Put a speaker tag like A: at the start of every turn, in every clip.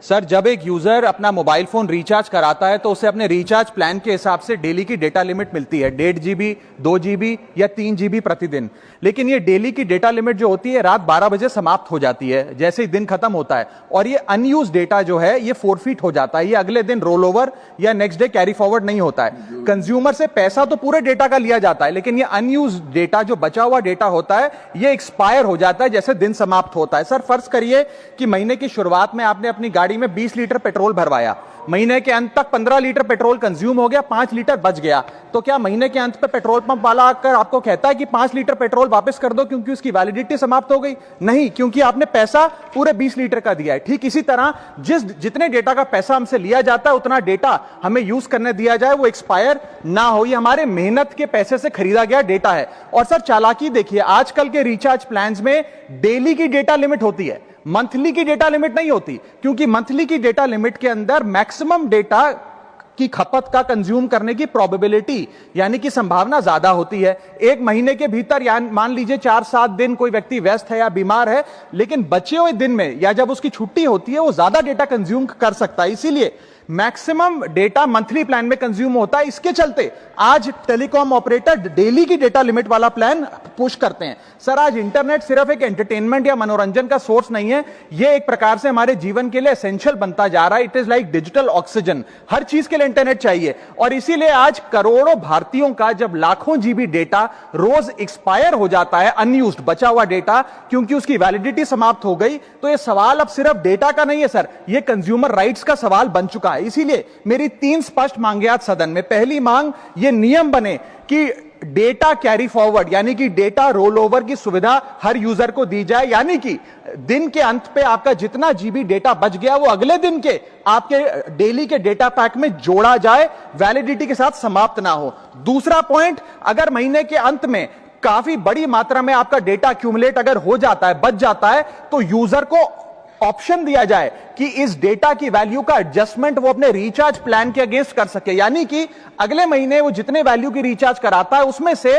A: Sir, जब एक user अपना मोबाइल फोन रिचार्ज कराता है तो उसे अपने रिचार्ज प्लान के हिसाब से डेली की डेटा लिमिट मिलती है, 1.5 GB, 2 GB या 3 GB प्रतिदिन। लेकिन ये डेली की डेटा लिमिट जो होती है रात 12 बजे समाप्त हो जाती है, जैसे ही दिन खत्म होता है, और ये अनयूज डेटा जो है ये फोरफीट हो जाता है, ये अगले दिन रोल ओवर या नेक्स्ट डे कैरी फॉरवर्ड नहीं होता है। कंज्यूमर से पैसा तो पूरे डेटा का लिया जाता है, लेकिन ये अनयूज डेटा, जो बचा हुआ डेटा होता है, ये एक्सपायर हो जाता है जैसे दिन समाप्त होता है। सर, फर्ज करिए कि महीने की शुरुआत में आपने अपनी गाड़ी में 20 लीटर पेट्रोल भरवाया, महीने के अंत तक 15 लीटर पेट्रोल कंज्यूम हो गया, 5 लीटर बच गया, तो क्या महीने के अंत पे पेट्रोल पंप वाला आकर आपको कहता है कि 5 लीटर पेट्रोल वापस कर दो क्योंकि उसकी वैलिडिटी समाप्त हो गई? नहीं, क्योंकि आपने पैसा पूरे 20 लीटर का दिया है। ठीक इसी तरह जितने डेटा का पैसा हमसे लिया जाता है उतना डेटा हमें यूज करने दिया जाए, वो एक्सपायर ना हो। ये हमारे मेहनत के पैसे से खरीदा गया डेटा है। और सर, चालाकी देखिए, आजकल के रिचार्ज प्लान्स में डेली की डेटा लिमिट होती है, मंथली की डेटा लिमिट नहीं होती, क्योंकि मंथली की डेटा लिमिट के अंदर मैक्सिमम डेटा की खपत का कंज्यूम करने की प्रोबेबिलिटी यानी कि संभावना ज्यादा होती है। एक महीने के भीतर या मान लीजिए 4-7 दिन कोई व्यक्ति व्यस्त है या बीमार है, लेकिन बचे हुए दिन में या जब उसकी छुट्टी होती है वो ज्यादा डेटा कंज्यूम कर सकता है। इसीलिए मैक्सिमम डेटा मंथली प्लान में कंज्यूम होता है। इसके चलते आज टेलीकॉम ऑपरेटर डेली की डेटा लिमिट वाला प्लान पुश करते हैं। सर, आज इंटरनेट सिर्फ एक एंटरटेनमेंट या मनोरंजन का सोर्स नहीं है, यह एक प्रकार से हमारे जीवन के लिए एसेंशियल बनता जा रहा है। It is like digital oxygen. हर चीज के लिए इंटरनेट चाहिए, और इसीलिए आज करोड़ों भारतीयों का जब लाखों जीबी डेटा रोज एक्सपायर हो जाता है, अनयूज्ड बचा हुआ डेटा, क्योंकि उसकी वैलिडिटी समाप्त हो गई, तो यह सवाल अब सिर्फ डेटा का नहीं है सर, यह कंज्यूमर राइट्स का सवाल बन चुका है। इसीलिए मेरी 3 स्पष्ट मांगे आज सदन में। पहली मांग, यह नियम बने कि डेटा कैरी फॉरवर्ड यानी कि डेटा रोल ओवर की सुविधा हर यूजर को दी जाए, यानी कि दिन के अंत पे आपका जितना जीबी डेटा बच गया वो अगले दिन के आपके डेली के डेटा पैक में जोड़ा जाए, वैलिडिटी के साथ समाप्त ना हो। दूसरा पॉइंट, अगर महीने के अंत में काफी बड़ी मात्रा में आपका डेटा एक्यूमुलेट अगर हो जाता है, बच जाता है, तो यूजर को ऑप्शन दिया जाए कि इस डेटा की वैल्यू का एडजस्टमेंट वो अपने रिचार्ज प्लान के अगेंस्ट कर सके, यानी कि अगले महीने वो जितने वैल्यू की रिचार्ज कराता है उसमें से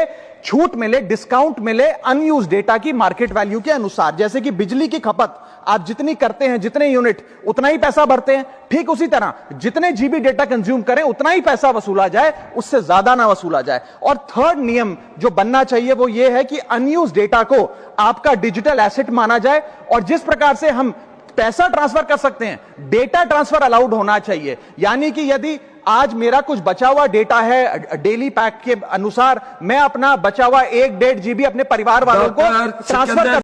A: छूट मिले, डिस्काउंट मिले अनयूज डेटा की मार्केट वैल्यू के अनुसार। जैसे कि बिजली की खपत आप जितनी करते हैं, जितने यूनिट, उतना ही पैसा भरते हैं, ठीक उसी तरह जितने जीबी डेटा कंज्यूम करें उतना ही पैसा वसूला जाए, उससे ज्यादा ना वसूला जाए। और थर्ड नियम जो बनना चाहिए वो ये है कि अनयूज डेटा को आपका डिजिटल एसेट माना जाए, और जिस प्रकार से हम पैसा ट्रांसफर कर सकते हैं, डेटा ट्रांसफर अलाउड होना चाहिए। यानी कि यदि आज मेरा कुछ बचा हुआ डेटा है डेली पैक के अनुसार, मैं अपना बचा हुआ 1-1.5 GB अपने परिवार वालों को ट्रांसफर कर